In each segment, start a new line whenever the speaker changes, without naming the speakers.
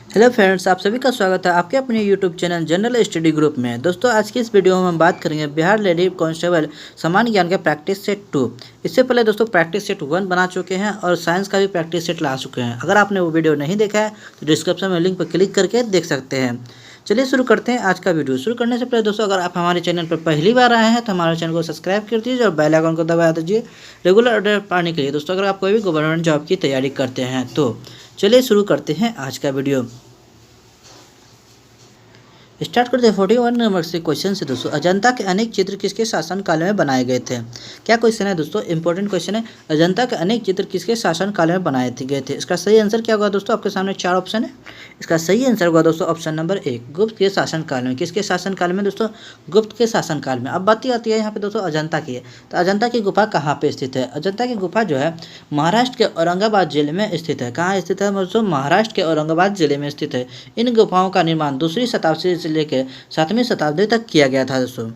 Hello friends, आप सभी का स्वागत है आपके अपने YouTube channel general study group में। दोस्तों, आज की इस वीडियो में हम बात करेंगे बिहार लेडी कांस्टेबल सामान्य ज्ञान का प्रैक्टिस सेट 2। इससे पहले दोस्तों प्रैक्टिस सेट 1 बना चुके हैं और साइंस का भी प्रैक्टिस सेट ला चुके हैं। अगर आपने वो वीडियो नहीं देखा है तो डिस्क्रिप्शन में लिंक पर क्लिक करके देख सकते हैं। चलिए शुरू करते हैं आज का वीडियो। शुरू करने से पहले दोस्तों, अगर आप हमारे चैनल पर पहली बार आए हैं तो हमारे चैनल को सब्सक्राइब कर दीजिए और बेल आइकन को दबा दीजिए रेगुलर अपडेट पाने के लिए। दोस्तों, अगर आप कोई भी गवर्नमेंट जॉब की तैयारी करते हैं तो चलिए शुरू करते हैं आज का वीडियो। स्टार्ट करते हैं 41 नंबर से क्वेश्चन से। दोस्तों, अजंता के अनेक चित्र किसके शासनकाल में बनाए गए थे? क्या क्वेश्चन है दोस्तों? इंपॉर्टेंट क्वेश्चन है। अजंता के अनेक चित्र किसके शासनकाल में बनाए गए थे? इसका सही आंसर क्या होगा दोस्तों? आपके सामने 4 ऑप्शन है। इसका सही आंसर होगा दोस्तों ऑप्शन नंबर 1, गुप्त के शासनकाल में। किसके शासनकाल में दोस्तों? गुप्त के शासनकाल में। अब बात आती है यहाँ पे दोस्तों अजंता की है, तो अजंता की गुफा कहाँ पे स्थित है? अजंता की गुफा जो है महाराष्ट्र के औरंगाबाद जिले में स्थित है। कहाँ स्थित है दोस्तों? महाराष्ट्र के औरंगाबाद जिले में स्थित है। इन गुफाओं का निर्माण 2वीं शताब्दी से लेकर 7वीं शताब्दी तक किया गया था दोस्तों।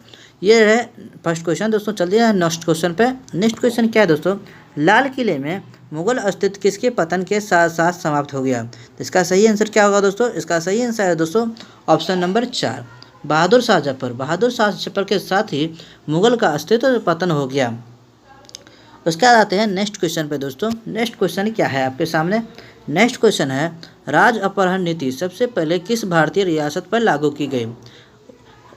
ये है फर्स्ट क्वेश्चन। दोस्तों चलिए नेक्स्ट क्वेश्चन पे। नेक्स्ट क्वेश्चन क्या है दोस्तों? लाल किले में मुगल अस्तित्व किसके पतन के साथ साथ समाप्त हो गया? इसका सही आंसर क्या होगा दोस्तों? इसका सही आंसर है दोस्तों ऑप्शन नंबर 4, बहादुर शाह जफर। बहादुर शाह जफर के साथ ही मुगल का अस्तित्व पतन हो गया। उसके बाद आते हैं नेक्स्ट क्वेश्चन पे दोस्तों। नेक्स्ट क्वेश्चन क्या है आपके सामने? नेक्स्ट क्वेश्चन है, राज अपहरण नीति सबसे पहले किस भारतीय रियासत पर लागू की गई?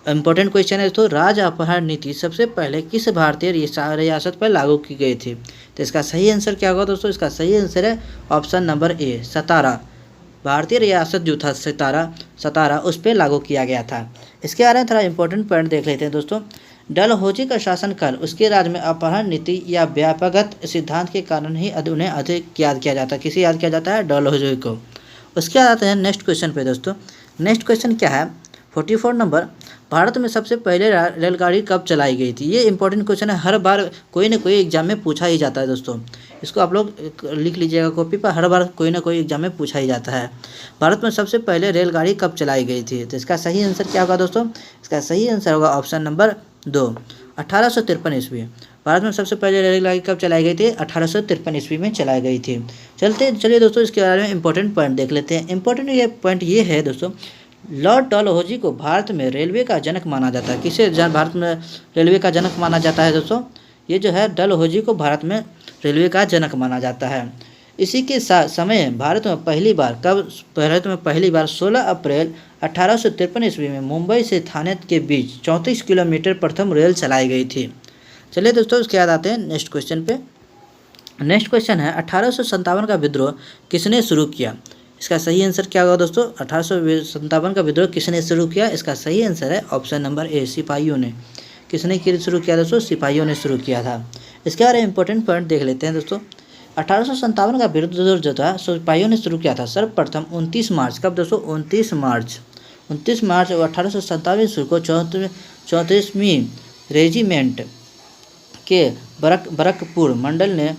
इंपॉर्टेंट क्वेश्चन है दोस्तों, राज अपहरण नीति सबसे पहले किस भारतीय रियासत पर लागू की गई थी? तो इसका सही आंसर क्या होगा दोस्तों? इसका सही आंसर है ऑप्शन नंबर ए, सतारा। भारतीय रियासत जो था सतारा उस पर लागू किया गया था। इसके बारे में थोड़ा इंपॉर्टेंट पॉइंट देख लेते हैं दोस्तों। डलहौजी का शासनकाल उसके राज्य में अपहरण नीति या व्यापकगत सिद्धांत के कारण ही उन्हें अधिक याद किया जाता है। किसे याद किया जाता है? डलहौजी को। उसके बाद आते हैं नेक्स्ट क्वेश्चन पे दोस्तों। नेक्स्ट क्वेश्चन क्या है? 44 नंबर, भारत में सबसे पहले रेलगाड़ी कब चलाई गई थी? ये इंपॉर्टेंट क्वेश्चन है, हर बार कोई ना कोई एग्जाम में पूछा ही जाता है दोस्तों। इसको आप लोग लिख लीजिएगा कॉपी पर, हर बार कोई ना कोई एग्जाम में पूछा ही जाता है। भारत में सबसे पहले रेलगाड़ी कब चलाई गई थी? तो इसका सही आंसर क्या होगा दोस्तों? इसका सही आंसर होगा ऑप्शन नंबर 2, 1853 ईस्वी। भारत में सबसे पहले रेलगाड़ी कब चलाई गई थी? 1853 ईस्वी में चलाई गई थी। चलिए दोस्तों इसके बारे में इंपॉर्टेंट पॉइंट देख लेते हैं। इंपॉर्टेंट ये पॉइंट ये है दोस्तों, लॉर्ड डलहौजी को भारत में रेलवे का जनक माना जाता है। किसे भारत में रेलवे का जनक माना जाता है दोस्तों? ये जो है डलहौजी को भारत में रेलवे का जनक माना जाता है। इसी के समय भारत में पहली बार 16 अप्रैल 1853 ईस्वी में मुंबई से थाने के बीच 34 किलोमीटर प्रथम रेल चलाई गई थी। चलिए दोस्तों उसके बाद आते हैं नेक्स्ट क्वेश्चन पे। नेक्स्ट क्वेश्चन है, 1857 का विद्रोह किसने शुरू किया? इसका सही आंसर क्या होगा दोस्तों? 1857 का विद्रोह किसने शुरू किया? इसका सही आंसर है ऑप्शन नंबर ए, सिपाहियों ने। किसने शुरू किया दोस्तों? सिपाहियों ने शुरू किया था। इसके बारे में इंपॉर्टेंट पॉइंट देख लेते हैं दोस्तों। 1857 का विद्रोह जो था सिपाहियों ने शुरू किया था सर्वप्रथम 29 मार्च। कब दोस्तों? 29 मार्च 1857 को 34वीं रेजिमेंट के बरकपुर मंडल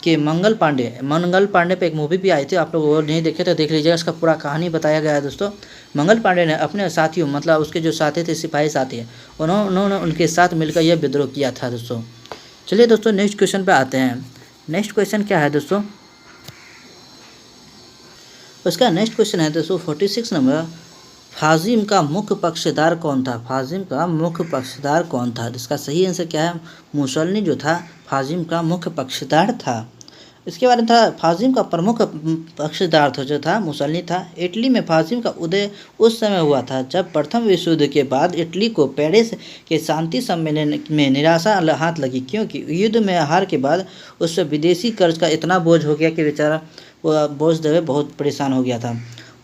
के मंगल पांडे पे एक मूवी भी आई थी, आप लोग वो नहीं देखे तो देख लीजिएगा। इसका पूरा कहानी बताया गया है दोस्तों। मंगल पांडे ने अपने साथियों, मतलब उसके जो साथी थे, सिपाही साथी, उन्होंने उनके साथ मिलकर यह विद्रोह किया था दोस्तों। चलिए दोस्तों नेक्स्ट क्वेश्चन पे आते हैं। नेक्स्ट क्वेश्चन क्या है दोस्तों? उसका नेक्स्ट क्वेश्चन है दोस्तों 46 नंबर, फाजिम का मुख्य पक्षधार कौन था? फाजिम का मुख्य पक्षधार कौन था? इसका सही आंसर क्या है? मुसोलिनी जो था फाजिम का मुख्य पक्षधार था। इसके बारे में था, फाजिम का प्रमुख पक्षधार जो था मुसोलिनी था। इटली में फाजिम का उदय उस समय हुआ था जब प्रथम विश्व युद्ध के बाद इटली को पेरिस के शांति सम्मेलन में निराशा हाथ लगी, क्योंकि युद्ध में हार के बाद उस पर विदेशी कर्ज का इतना बोझ हो गया कि बेचारा वो बोझ देवे बहुत परेशान हो गया था।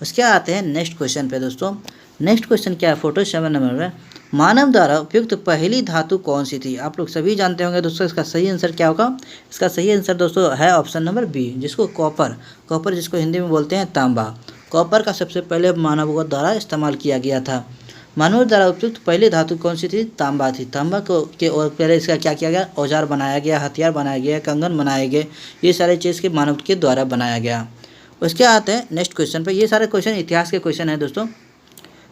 उसके आते हैं नेक्स्ट क्वेश्चन पे दोस्तों। नेक्स्ट क्वेश्चन क्या है? 47 नंबर में, मानव द्वारा उपयुक्त पहली धातु कौन सी थी? आप लोग सभी जानते होंगे दोस्तों। इसका सही आंसर क्या होगा? इसका सही आंसर दोस्तों है ऑप्शन नंबर बी, जिसको कॉपर जिसको हिंदी में बोलते हैं तांबा। कॉपर का सबसे पहले मानवों द्वारा इस्तेमाल किया गया था। मानव द्वारा उपयुक्त पहली धातु कौन सी थी? तांबा थी। तांबा के और पहले इसका क्या किया गया? औजार बनाया गया, हथियार बनाया गया, कंगन बनाए गए, ये सारे चीज़ के मानव के द्वारा बनाया गया। उसके आते हैं नेक्स्ट क्वेश्चन पे। ये सारे क्वेश्चन इतिहास के क्वेश्चन हैं दोस्तों।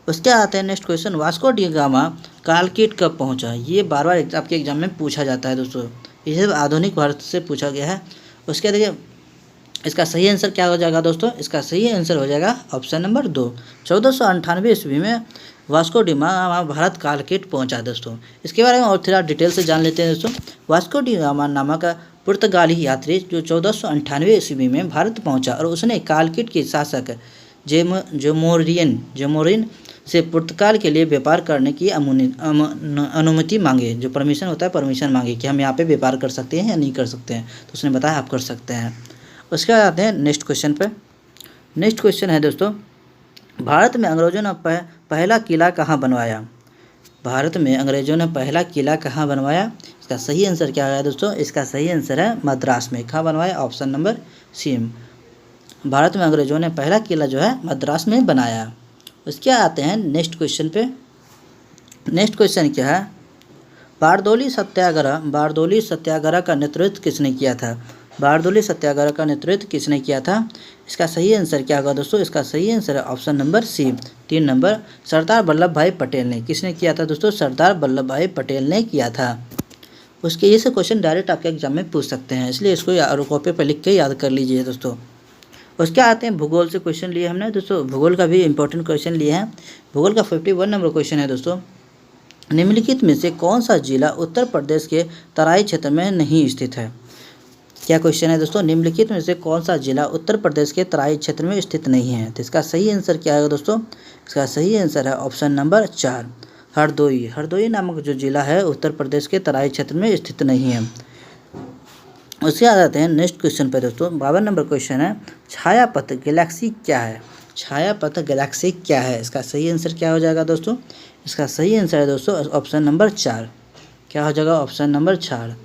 उसके आते हैं next question, Vasco da Gama Calicut कब पहुंचा? ये बार बार आपके एग्जाम में पूछा जाता है दोस्तों। ये आधुनिक भारत से पूछा गया है। उसके देखिए इसका सही आंसर क्या हो जाएगा दोस्तों? इसका सही आंसर हो जाएगा ऑप्शन नंबर 2। 1498 ईस्वी में वास्को डी गामा भारत कालकेट पहुंचा दोस्तों। इसके बारे में और थोड़ा डिटेल से जान लेते हैं दोस्तों। वास्को डी गामा नामक पुर्तगाली यात्री जो 1498 ईस्वी में भारत पहुंचा और उसने कालकेट के शासक जेमोरिन से पुर्तगाल के लिए व्यापार करने की अनुमति मांगी। जो परमिशन होता है, परमिशन मांगी कि हम यहाँ पे व्यापार कर सकते हैं या नहीं कर सकते हैं। तो उसने बताया आप कर सकते हैं। उसके बाद आते हैं नेक्स्ट क्वेश्चन पे। नेक्स्ट क्वेश्चन है दोस्तों, भारत में अंग्रेजों ने पहला किला कहाँ बनवाया? भारत में अंग्रेजों ने पहला किला कहाँ बनवाया? इसका सही आंसर क्या है दोस्तों? इसका सही आंसर है मद्रास में। कहाँ बनवाया? Option number C. भारत में अंग्रेजों ने पहला किला जो है मद्रास में बनाया। उसके आते हैं नेक्स्ट क्वेश्चन पे। नेक्स्ट क्वेश्चन क्या है? बारदोली सत्याग्रह का नेतृत्व किसने किया था? बारदोली सत्याग्रह का नेतृत्व किसने किया था? इसका सही आंसर क्या होगा दोस्तों? इसका सही आंसर है option number C, 3 number, Sardar Vallabh भाई पटेल ने। किसने किया था दोस्तों? सरदार वल्लभ भाई पटेल ने किया था। उसके ये से क्वेश्चन डायरेक्ट आपके एग्जाम में पूछ सकते हैं, इसलिए इसको कॉपी पर लिख के याद कर लीजिए दोस्तों। उसके आते हैं भूगोल से क्वेश्चन लिए हमने दोस्तों। भूगोल का भी इंपॉर्टेंट क्वेश्चन लिए हैं। भूगोल का 51 नंबर क्वेश्चन है दोस्तों। निम्नलिखित में से कौन सा जिला उत्तर प्रदेश के तराई क्षेत्र में नहीं स्थित है? क्या क्वेश्चन है दोस्तों? निम्नलिखित में से कौन सा जिला उत्तर प्रदेश के तराई क्षेत्र में स्थित नहीं है? तो इसका सही आंसर क्या है दोस्तों? इसका सही आंसर है ऑप्शन नंबर 4, हरदोई। हरदोई नामक जो जिला है उत्तर प्रदेश के तराई क्षेत्र में स्थित नहीं है। उसके बाद आते हैं नेक्स्ट क्वेश्चन पे दोस्तों। 52 नंबर क्वेश्चन है, छायापथ गैलेक्सी क्या है? छायापथ गैलेक्सी क्या है? इसका सही आंसर क्या हो जाएगा दोस्तों? इसका सही आंसर है दोस्तों ऑप्शन नंबर 4। क्या हो जाएगा? Option number 4।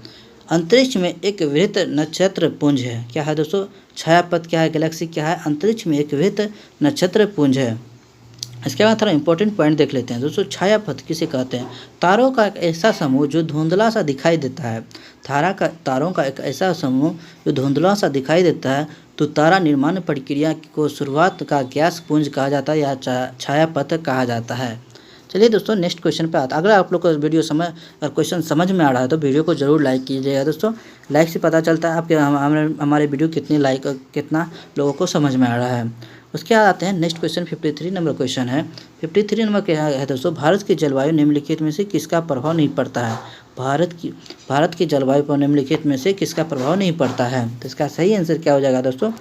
अंतरिक्ष में एक वृहत नक्षत्र पुंज है। क्या है दोस्तों? छायापथ क्या है? गैलेक्सी क्या है? अंतरिक्ष में एक वृहत नक्षत्र पुंज है। इसके बाद थोड़ा इंपॉर्टेंट पॉइंट देख लेते हैं दोस्तों। छायापथ किसे कहते हैं? तारों का एक ऐसा समूह जो धुंधला सा दिखाई देता है। तारों का एक ऐसा समूह जो धुंधला सा दिखाई देता है तो तारा निर्माण प्रक्रिया को शुरुआत का गैस पुंज कहा जाता है या छायापथ कहा जाता है। चलिए दोस्तों नेक्स्ट क्वेश्चन पे अगर आप लोग को वीडियो अगर क्वेश्चन समझ में आ रहा है तो वीडियो को जरूर लाइक कीजिएगा दोस्तों। लाइक से पता चलता है आपके हमारे वीडियो कितना लोगों को समझ में आ रहा है। उसके बाद आते हैं नेक्स्ट क्वेश्चन। 53 नंबर क्वेश्चन है। 53 नंबर क्या है दोस्तों? भारत की जलवायु निम्नलिखित में से किसका प्रभाव नहीं पड़ता है? भारत की जलवायु पर निम्नलिखित में से किसका प्रभाव नहीं पड़ता है? तो इसका सही आंसर क्या हो जाएगा दोस्तों?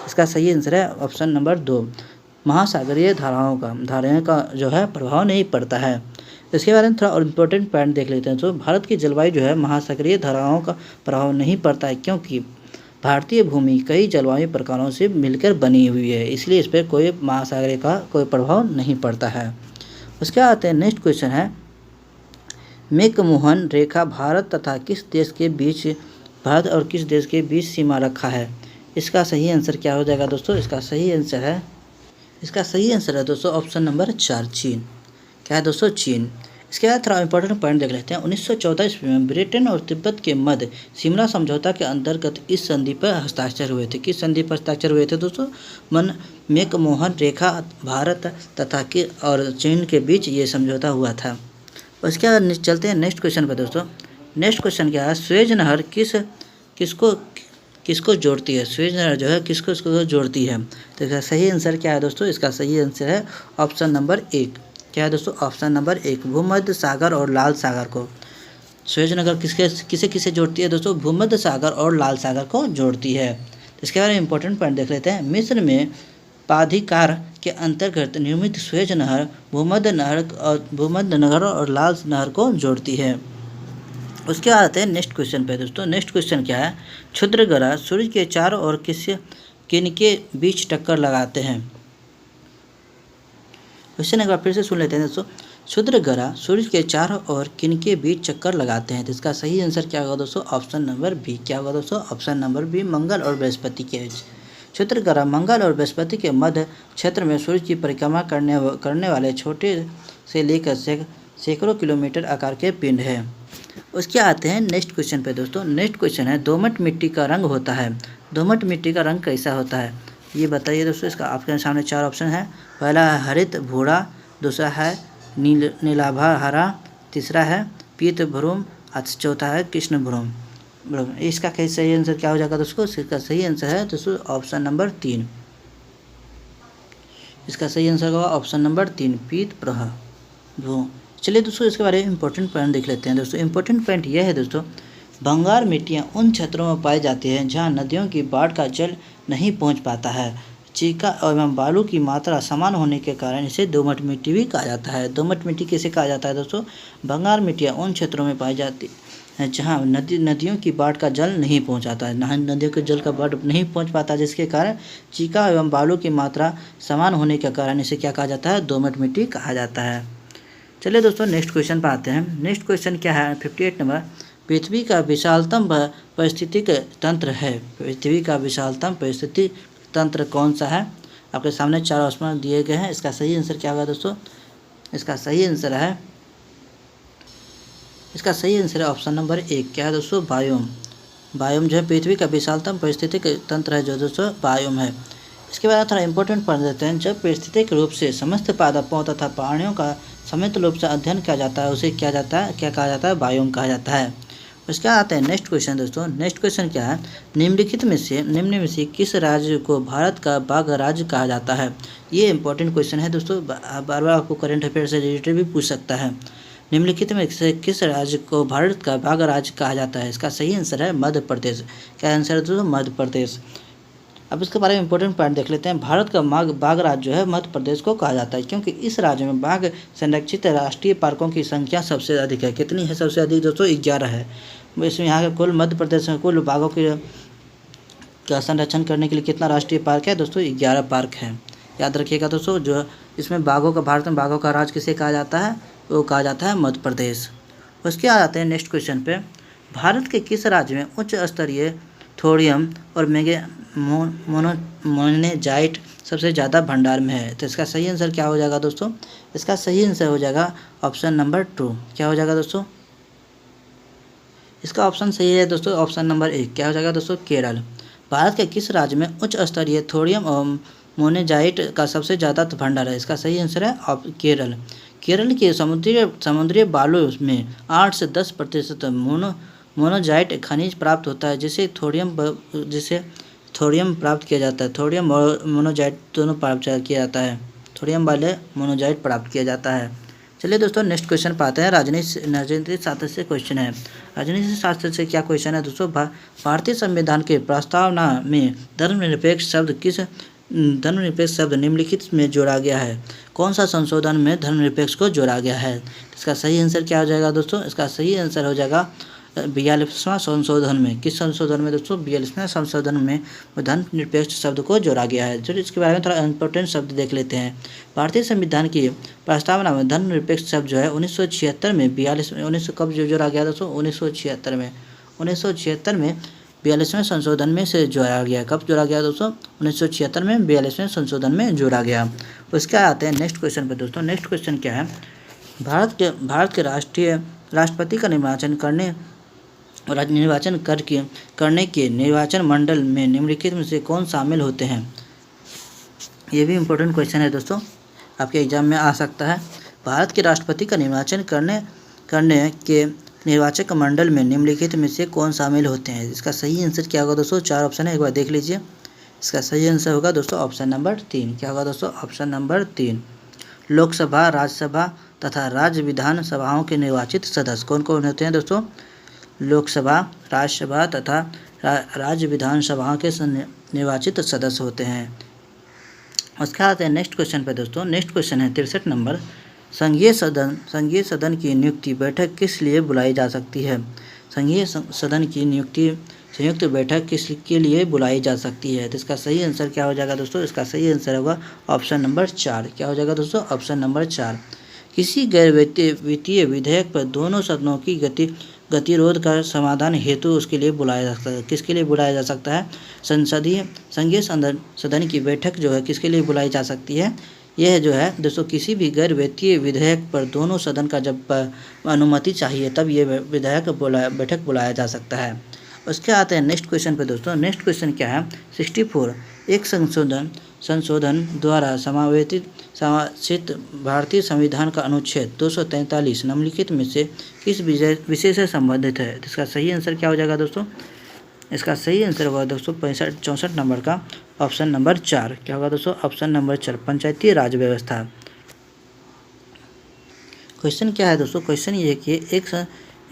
इसका सही आंसर है ऑप्शन नंबर 2, महासागरीय धाराओं का जो है प्रभाव नहीं पड़ता है। इसके बारे में थोड़ा और इम्पोर्टेंट पॉइंट देख लेते हैं। तो भारत की जलवायु जो है महासागरीय धाराओं का प्रभाव नहीं पड़ता है क्योंकि भारतीय भूमि कई जलवायु प्रकारों से मिलकर बनी हुई है, इसलिए इस पर कोई महासागरीय का कोई प्रभाव नहीं पड़ता है। उसके बाद आते हैं नेक्स्ट क्वेश्चन है, मैकमोहन रेखा भारत और किस देश के बीच सीमा रखा है? इसका सही आंसर क्या हो जाएगा दोस्तों? इसका सही आंसर है दोस्तों ऑप्शन नंबर 4, चीन। क्या है दोस्तों? चीन। इसके बाद थोड़ा इंपॉर्टेंट पॉइंट देख लेते हैं। 1914 ईस्वी में ब्रिटेन और तिब्बत के मध्य शिमला समझौता के अंतर्गत इस संधि पर हस्ताक्षर हुए थे। किस संधि पर हस्ताक्षर हुए थे दोस्तों? मैकमोहन रेखा भारत तथा और चीन के बीच ये समझौता हुआ था। उसके बाद चलते हैं नेक्स्ट क्वेश्चन पर दोस्तों। नेक्स्ट क्वेश्चन क्या है, स्वेज नहर किसको जोड़ती है? स्वेज नहर जो है किसको जोड़ती है? तो इसका सही आंसर क्या है दोस्तों? इसका सही आंसर है ऑप्शन नंबर 1। क्या है दोस्तों? ऑप्शन नंबर 1, भूमध्य सागर और लाल सागर को। स्वेज नहर किसे जोड़ती है दोस्तों? भूमध्य सागर और लाल सागर को जोड़ती है। इसके बारे में इंपॉर्टेंट पॉइंट देख लेते हैं। मिस्र में प्राधिकार के अंतर्गत निर्मित स्वेज नहर भूमध्य नहर और लाल नहर को जोड़ती है। उसके बाद आते हैं नेक्स्ट क्वेश्चन पे दोस्तों। नेक्स्ट क्वेश्चन क्या है, क्षुद्रग्रह सूर्य के चारों ओर किनके बीच टक्कर लगाते हैं? क्वेश्चन एक बार फिर से सुन लेते हैं दोस्तों। क्षुद्रग्रह सूर्य के चारों ओर किनके बीच चक्कर लगाते हैं? तो इसका सही आंसर क्या होगा दोस्तों? Option number B. क्या होगा दोस्तों? ऑप्शन नंबर बी, मंगल और बृहस्पति के बीच। क्षुद्रग्रह मंगल और बृहस्पति के मध्य क्षेत्र में सूर्य की परिक्रमा करने वाले छोटे से लेकर सैकड़ों किलोमीटर आकार के पिंड है। उसके आते हैं नेक्स्ट क्वेश्चन पे दोस्तों। नेक्स्ट क्वेश्चन है, दोमट मिट्टी का रंग होता है। दोमट मिट्टी का रंग कैसा होता है ये बताइए दोस्तों। इसका आपके सामने 4 ऑप्शन है। पहला है हरित भूरा, दूसरा है नीलाभा हरा, तीसरा है पीत भ्रूम, चौथा है कृष्ण भ्रूम। बराबर। इसका सही आंसर क्या हो जाएगा दोस्तों? इसका सही आंसर है दोस्तों ऑप्शन नंबर 3। इसका सही आंसर होगा ऑप्शन नंबर 3, पीत प्रवाह भू। चलिए दोस्तों इसके बारे में इंपॉर्टेंट पॉइंट देख लेते हैं दोस्तों। इंपॉर्टेंट पॉइंट यह है दोस्तों, भंगार मिट्टियाँ उन क्षेत्रों में पाई जाती हैं जहाँ नदियों की बाढ़ का जल नहीं पहुँच पाता है। चीका एवं बालू की मात्रा समान होने के कारण इसे दोमट मिट्टी भी कहा जाता है। दोमट मिट्टी किसे कहा जाता है दोस्तों? भंगार मिट्टियाँ उन क्षेत्रों में पाई जाती है जहाँ नदियों की बाढ़ का जल नहीं पहुँचाता है, नदियों के जल का बाढ़ नहीं पहुँच पाता, जिसके कारण चीका एवं बालू की मात्रा समान होने के कारण इसे क्या कहा जाता है? दोमट मिट्टी कहा जाता है। चलिए दोस्तों नेक्स्ट क्वेश्चन पर आते हैं। नेक्स्ट क्वेश्चन क्या है? 58 नंबर, पृथ्वी का विशालतम पारिस्थितिक तंत्र है। पृथ्वी का विशालतम पारिस्थितिक तंत्र कौन सा है? आपके सामने 4 ऑप्शन दिए गए हैं। इसका सही आंसर क्या होगा दोस्तों? इसका सही आंसर है ऑप्शन नंबर 1। क्या है दोस्तों? बायोम। बायोम जो है पृथ्वी का विशालतम पारिस्थितिक तंत्र है जो दोस्तों बायोम है। इसके बाद थोड़ा इंपॉर्टेंट पढ़ देते हैं। जब पारिस्थितिक रूप से समस्त पादपों तथा प्राणियों का समित रूप से अध्ययन किया जाता है उसे क्या कहा जाता है? बायोम कहा जाता है। उसके बाद आते हैं नेक्स्ट क्वेश्चन दोस्तों। नेक्स्ट क्वेश्चन क्या है? निम्न में से किस राज्य को भारत का बाघ राज्य कहा जाता है? ये इंपॉर्टेंट क्वेश्चन है दोस्तों, बार बार आपको करंट अफेयर से रिलेटेड भी पूछ सकता है। निम्नलिखित में से किस राज्य को भारत का बाघ राज्य कहा जाता है? इसका सही आंसर है मध्य प्रदेश। क्या आंसर है दोस्तों? मध्य प्रदेश। अब इसके बारे में इंपॉर्टेंट पॉइंट देख लेते हैं। भारत का बाघ राज्य जो है मध्य प्रदेश को कहा जाता है क्योंकि इस राज्य में बाघ संरक्षित राष्ट्रीय पार्कों की संख्या सबसे अधिक है। कितनी है सबसे अधिक दोस्तों? 11 है। इसमें यहाँ के कुल मध्य प्रदेश में कुल बाघों का संरक्षण करने के लिए कितना राष्ट्रीय पार्क है दोस्तों? 11 पार्क है। याद रखिएगा दोस्तों, जो इसमें भारत में बाघों का राज्य किसे कहा जाता है? वो कहा जाता है मध्य प्रदेश। उसके आ जाते हैं नेक्स्ट क्वेश्चन पे। भारत के किस राज्य में उच्च स्तरीय थोरियम और मोनेजाइट सबसे ज़्यादा भंडार में है? तो इसका सही आंसर क्या हो जाएगा दोस्तों? इसका सही आंसर हो जाएगा ऑप्शन नंबर 2। क्या हो जाएगा दोस्तों? इसका ऑप्शन सही है दोस्तों ऑप्शन नंबर 1। क्या हो जाएगा दोस्तों? केरल। भारत के किस राज्य में उच्च स्तरीय थोरियम और मोनेजाइट का सबसे ज़्यादा भंडार है? इसका सही आंसर है केरल। केरल के समुद्री बालू में 8 से 10% मोनोजाइट खनिज प्राप्त होता है जिसे थोरियम प्राप्त किया जाता है। थोरियम और मोनोजाइट दोनों प्राप्त किया जाता है। थोरियम वाले मोनोजाइट प्राप्त किया जाता है। चलिए दोस्तों नेक्स्ट क्वेश्चन पर आते हैं। राजनीति शास्त्र से क्वेश्चन है। राजनीति शास्त्र से क्या क्वेश्चन है दोस्तों? भारतीय संविधान के प्रस्तावना में धर्मनिरपेक्ष शब्द निम्नलिखित में जोड़ा गया है। कौन सा संशोधन में धर्मनिरपेक्ष को जोड़ा गया है? इसका सही आंसर क्या हो जाएगा दोस्तों? इसका सही आंसर हो जाएगा 42वां संशोधन में। किस संशोधन में दोस्तों? 42वां संशोधन में धर्मनिरपेक्ष शब्द को जोड़ा गया है। चलिए इसके बारे में थोड़ा इंपॉर्टेंट शब्द देख लेते हैं। भारतीय संविधान की प्रस्तावना में धर्मनिरपेक्ष शब्द जो है 1976 में 42 कब जोड़ा गया दोस्तों? 1976 में 42वें संशोधन में से जोड़ा गया। कब जोड़ा गया दोस्तों? 1976 में 42वें संशोधन में जोड़ा गया। उसके आते हैं नेक्स्ट क्वेश्चन पर दोस्तों। नेक्स्ट क्वेश्चन क्या है? भारत के राष्ट्रपति का निर्वाचन करने के निर्वाचन मंडल में निम्नलिखित में से कौन शामिल होते हैं? ये भी इम्पोर्टेंट क्वेश्चन है दोस्तों, आपके एग्जाम में आ सकता है। भारत के राष्ट्रपति का निर्वाचन करने के निर्वाचक मंडल में निम्नलिखित में से कौन शामिल होते हैं? इसका सही आंसर क्या होगा दोस्तों? 4 ऑप्शन है, एक बार देख लीजिए। इसका सही आंसर होगा दोस्तों ऑप्शन नंबर 3। क्या होगा दोस्तों? Option number 3। लोकसभा, राज्यसभा तथा राज्य विधान सभाओं के निर्वाचित सदस्य कौन कौन होते हैं दोस्तों? लोकसभा, राज्यसभा तथा राज्य विधान सभाओं के निर्वाचित सदस्य होते हैं। उसके बाद नेक्स्ट क्वेश्चन पे दोस्तों। नेक्स्ट क्वेश्चन है 63 नंबर। संघीय सदन की नियुक्ति बैठक किस लिए बुलाई जा सकती है? संघीय सदन की नियुक्ति संयुक्त बैठक किसके लिए बुलाई जा सकती है? तो इसका सही आंसर क्या हो जाएगा दोस्तों? इसका सही आंसर होगा ऑप्शन नंबर 4। क्या हो जाएगा दोस्तों? Option number 4। किसी गैर वित्तीय विधेयक पर दोनों सदनों की गतिरोध का समाधान हेतु उसके लिए बुलाया जा सकता है। किसके लिए बुलाया जा सकता है? संघीय सदन की बैठक जो है किसके लिए बुलाई जा सकती है? यह जो है दोस्तों किसी भी गैर वित्तीय विधेयक पर दोनों सदन का जब अनुमति चाहिए तब ये बैठक बुलाया जा सकता है। उसके आते हैं नेक्स्ट क्वेश्चन पे दोस्तों। नेक्स्ट क्वेश्चन क्या है? 64। एक संशोधन द्वारा समावेशित भारतीय संविधान का अनुच्छेद 243 निम्नलिखित में से किस विषय से संबंधित है? इसका सही आंसर क्या हो जाएगा दोस्तों? इसका सही आंसर होगा दोस्तों 64 नंबर का ऑप्शन नंबर 4। क्या होगा दोस्तों? ऑप्शन नंबर 4, पंचायती राज व्यवस्था। क्वेश्चन क्या है दोस्तों? क्वेश्चन ये है कि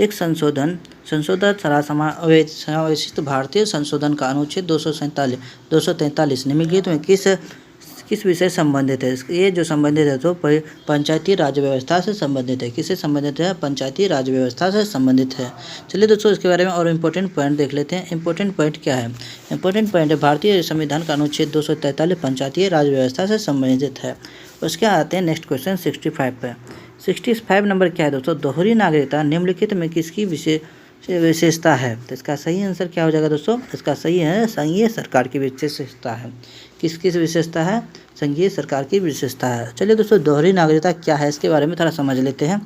एक संशोधन द्वारा समावेशित भारतीय संशोधन का अनुच्छेद 243 निम्नलिखित में किस विषय संबंधित है? ये जो संबंधित है तो पंचायती राज व्यवस्था से संबंधित है। किससे संबंधित है? पंचायती राज व्यवस्था से संबंधित है। चलिए दोस्तों इसके बारे में और इम्पोर्टेंट पॉइंट देख लेते हैं। इम्पोर्टेंट पॉइंट क्या है? इम्पोर्टेंट पॉइंट है भारतीय संविधान का अनुच्छेद 243 पंचायती राज व्यवस्था से संबंधित है। उसके आते हैं नेक्स्ट क्वेश्चन 65 पे। 65 नंबर क्या है दोस्तों? दोहरी नागरिकता निम्नलिखित में किसकी विशेषता है? तो इसका सही आंसर क्या हो जाएगा दोस्तों? इसका सही है संघीय सरकार की विशेषता है। किस विशेषता है? संघीय सरकार की विशेषता है। चलिए दोस्तों दोहरी नागरिकता क्या है इसके बारे में थोड़ा समझ लेते हैं।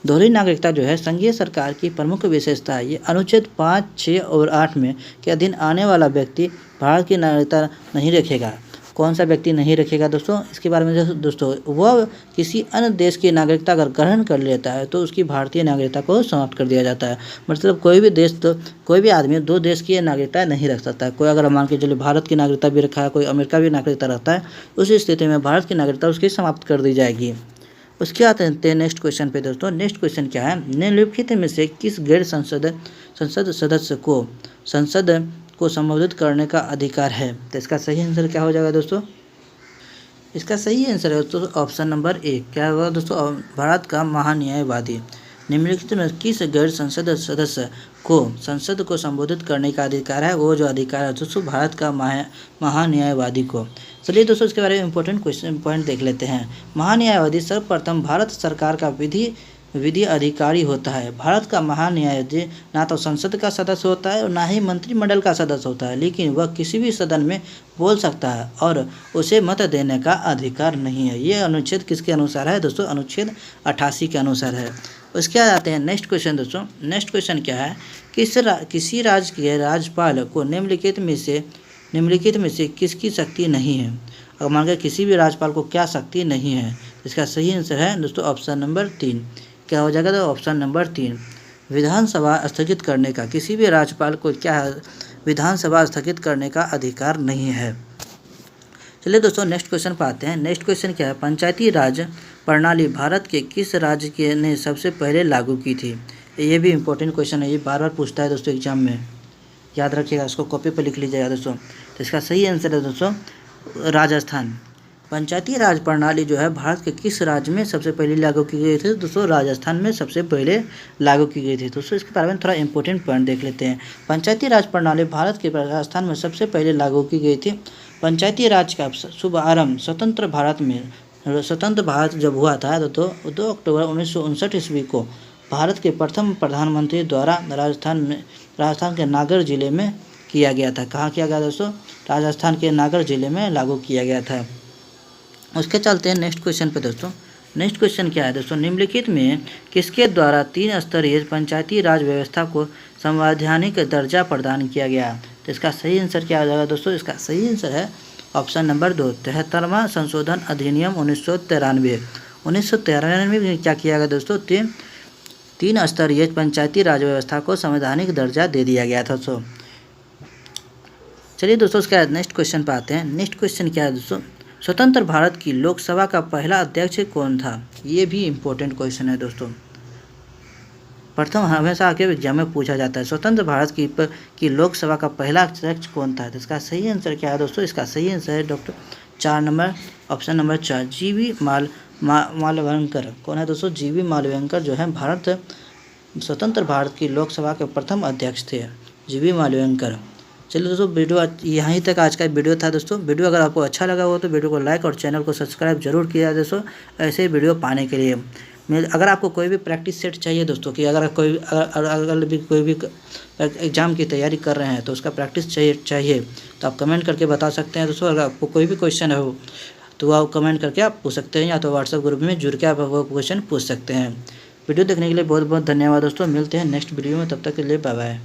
दोहरी नागरिकता जो है संघीय सरकार की प्रमुख विशेषता है। ये अनुच्छेद 5, 6 और 8 में के अधीन आने वाला व्यक्ति भारत की नागरिकता नहीं रखेगा। कौन सा व्यक्ति नहीं रखेगा दोस्तों? इसके बारे में दोस्तों वह किसी अन्य देश की नागरिकता अगर ग्रहण कर लेता है तो उसकी भारतीय नागरिकता को समाप्त कर दिया जाता है। मतलब कोई भी आदमी 2 देश की नागरिकता नहीं रख सकता है। कोई अगर मान के चलिए भारत की नागरिकता भी रखा है, कोई अमेरिका भी नागरिकता रखता है, उस स्थिति में भारत की नागरिकता उसकी समाप्त कर दी जाएगी। उसके आते हैं नेक्स्ट क्वेश्चन पे दोस्तों। नेक्स्ट क्वेश्चन क्या है? निम्नलिखित में से किस गैर संसद सदस्य को संसद को संबोधित करने का अधिकार है? तो इसका सही आंसर क्या हो जाएगा दोस्तों? इसका सही आंसर है दोस्तों ऑप्शन नंबर 1। क्या होगा दोस्तों? भारत का महान्यायवादी। निम्नलिखित में किस गैर संसद सदस्य को संसद को संबोधित करने का अधिकार है? वो जो अधिकार है दोस्तों भारत का महान्यायवादी को। चलिए दोस्तों इसके बारे में इंपॉर्टेंट क्वेश्चन पॉइंट देख लेते हैं। महान्यायवादी सर्वप्रथम भारत सरकार का विधि अधिकारी होता है। भारत का महान्यायाधीश ना तो संसद का सदस्य होता है और ना ही मंत्रिमंडल का सदस्य होता है, लेकिन वह किसी भी सदन में बोल सकता है और उसे मत देने का अधिकार नहीं है। ये अनुच्छेद किसके अनुसार है दोस्तों? अनुच्छेद 88 के अनुसार है। उसके बाद आते हैं नेक्स्ट क्वेश्चन दोस्तों। नेक्स्ट क्वेश्चन क्या है? किसी राज्य के राज्यपाल को निम्नलिखित में से किसकी शक्ति नहीं है? अगर मान के किसी भी राज्यपाल को क्या शक्ति नहीं है? इसका सही आंसर है दोस्तों ऑप्शन नंबर 3। क्या हो जाएगा? तो ऑप्शन नंबर 3, विधानसभा स्थगित करने का। किसी भी राज्यपाल को क्या है? विधानसभा स्थगित करने का अधिकार नहीं है। चलिए दोस्तों नेक्स्ट क्वेश्चन पर आते हैं। नेक्स्ट क्वेश्चन क्या है? पंचायती राज प्रणाली भारत के किस राज्य ने सबसे पहले लागू की थी? ये भी इंपॉर्टेंट क्वेश्चन है, ये बार बार पूछता है दोस्तों एग्जाम में, याद रखिएगा, इसको कॉपी पर लिख लीजिएगा दोस्तों। तो इसका सही आंसर है दोस्तों राजस्थान। पंचायती राज प्रणाली जो है भारत के किस राज्य में सबसे पहले लागू की गई थी? दोस्तों राजस्थान में सबसे पहले लागू की गई थी। दोस्तों इसके बारे में थोड़ा इंपॉर्टेंट पॉइंट देख लेते हैं। पंचायती राज प्रणाली भारत के राजस्थान में सबसे पहले लागू की गई थी। पंचायती राज का शुभारंभ स्वतंत्र भारत जब हुआ था तो 2 अक्टूबर 1959 ईस्वी को भारत के प्रथम प्रधानमंत्री द्वारा राजस्थान के नागौर जिले में किया गया था। कहाँ किया गया दोस्तों? राजस्थान के नागौर जिले में लागू किया गया था। उसके चलते हैं नेक्स्ट क्वेश्चन पे दोस्तों। नेक्स्ट क्वेश्चन क्या है दोस्तों? निम्नलिखित में किसके द्वारा 3 स्तरीय पंचायती राज व्यवस्था को संवैधानिक दर्जा प्रदान किया गया? तो इसका सही आंसर क्या हो जाएगा दोस्तों? इसका सही आंसर है ऑप्शन नंबर 2, 73वां संशोधन अधिनियम 1993। 1993 में क्या किया गया दोस्तों? 3 स्तरीय पंचायती राज व्यवस्था को संवैधानिक दर्जा दे दिया गया था। चलिए दोस्तों उसके नेक्स्ट क्वेश्चन पर आते हैं। नेक्स्ट क्वेश्चन क्या है दोस्तों? स्वतंत्र भारत की लोकसभा का पहला अध्यक्ष कौन था? ये भी इम्पोर्टेंट क्वेश्चन है दोस्तों, प्रथम हमेशा आके एग्जाम में पूछा जाता है। स्वतंत्र भारत की लोकसभा का पहला अध्यक्ष कौन था? तो इसका सही आंसर क्या है दोस्तों? इसका सही आंसर है डॉक्टर 4 नंबर ऑप्शन नंबर 4 जीवी मालव्यंकर। कौन है दोस्तों? जीवी मालव्यंकर जो है स्वतंत्र भारत की लोकसभा के प्रथम अध्यक्ष थे, जीवी मालव्यंकर। चलिए दोस्तों वीडियो यहीं तक आज का वीडियो था दोस्तों। वीडियो अगर आपको अच्छा लगा हो तो वीडियो को लाइक और चैनल को सब्सक्राइब जरूर किया दोस्तों, ऐसे वीडियो पाने के लिए। अगर आपको कोई भी प्रैक्टिस सेट चाहिए दोस्तों कि अगर कोई भी एग्ज़ाम की तैयारी कर रहे हैं तो उसका प्रैक्टिस चाहिए तो आप कमेंट करके बता सकते हैं दोस्तों। अगर आपको कोई भी क्वेश्चन हो तो आप कमेंट करके आप पूछ सकते हैं, या तो व्हाट्सएप ग्रुप में जुड़ के आप वो क्वेश्चन पूछ सकते हैं। वीडियो देखने के लिए बहुत बहुत धन्यवाद दोस्तों। मिलते हैं नेक्स्ट वीडियो में, तब तक के लिए बाय बाय।